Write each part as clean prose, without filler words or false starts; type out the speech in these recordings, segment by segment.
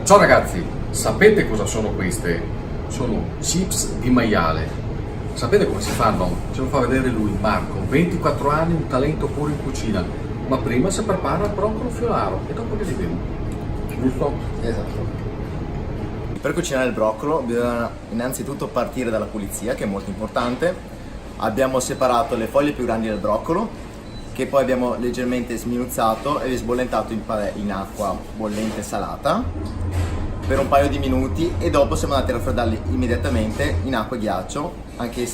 Ciao ragazzi, sapete cosa sono queste? Sono chips di maiale. Sapete come si fanno? Ce lo fa vedere lui, Marco, 24 anni, un talento pure in cucina. Ma prima si prepara il broccolo fiolaro e dopo che li vedi. Giusto? Esatto. Per cucinare il broccolo bisogna innanzitutto partire dalla pulizia, che è molto importante. Abbiamo separato le foglie più grandi del broccolo, che poi abbiamo leggermente sminuzzato e sbollentato in acqua bollente salata per un paio di minuti, e dopo siamo andati a raffreddarli immediatamente in acqua e ghiaccio, anche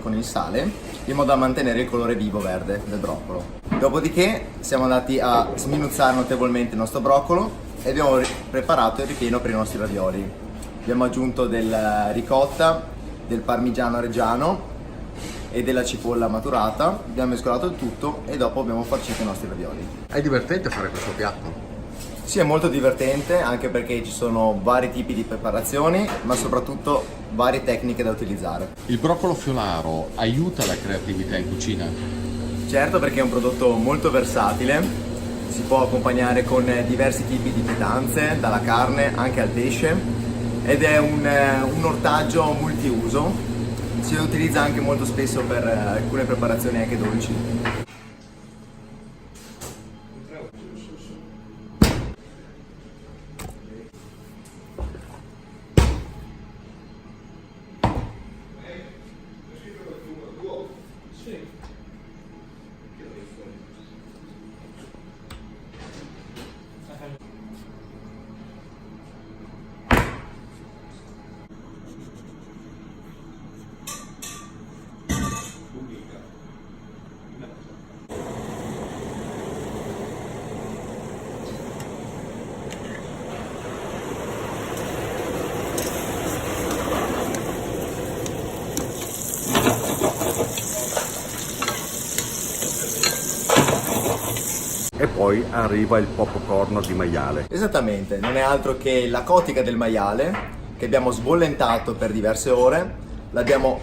con il sale, in modo da mantenere il colore vivo verde del broccolo. Dopodiché siamo andati a sminuzzare notevolmente il nostro broccolo e abbiamo preparato il ripieno per i nostri ravioli. Abbiamo aggiunto del ricotta, del parmigiano reggiano e della cipolla maturata, abbiamo mescolato il tutto e dopo abbiamo farcito i nostri ravioli. È divertente fare questo piatto? Sì, è molto divertente, anche perché ci sono vari tipi di preparazioni, ma soprattutto varie tecniche da utilizzare. Il broccolo fiolaro aiuta la creatività in cucina? Certo, perché è un prodotto molto versatile, si può accompagnare con diversi tipi di pietanze, dalla carne anche al pesce, ed è un ortaggio multiuso. Si utilizza anche molto spesso per alcune preparazioni anche dolci. E poi arriva il popcorn di maiale. Esattamente, non è altro che la cotica del maiale che abbiamo sbollentato per diverse ore, l'abbiamo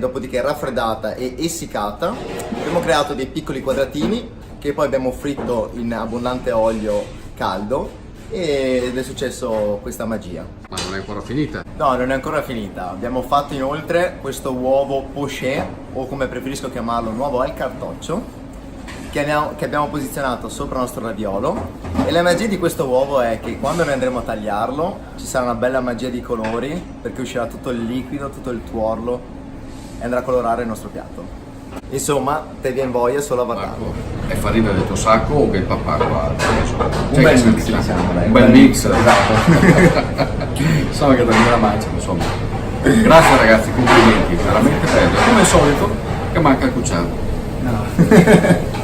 dopodiché raffreddata e essiccata, abbiamo creato dei piccoli quadratini che poi abbiamo fritto in abbondante olio caldo ed è successo questa magia. Ma non è ancora finita? No, non è ancora finita, abbiamo fatto inoltre questo uovo poché, o come preferisco chiamarlo, un uovo al cartoccio, che abbiamo posizionato sopra il nostro raviolo, e la magia di questo uovo è che quando noi andremo a tagliarlo ci sarà una bella magia di colori, perché uscirà tutto il liquido, tutto il tuorlo e andrà a colorare il nostro piatto. Insomma, te viene voglia solo a guardarlo. Marco, è farina del tuo sacco o che il papà qua? Un bel mix, diciamo, dai. Un bel mix, Esatto. Insomma che da me la mangiano, insomma. Grazie ragazzi, complimenti, veramente bello. Come al solito che manca il cucciaro. No.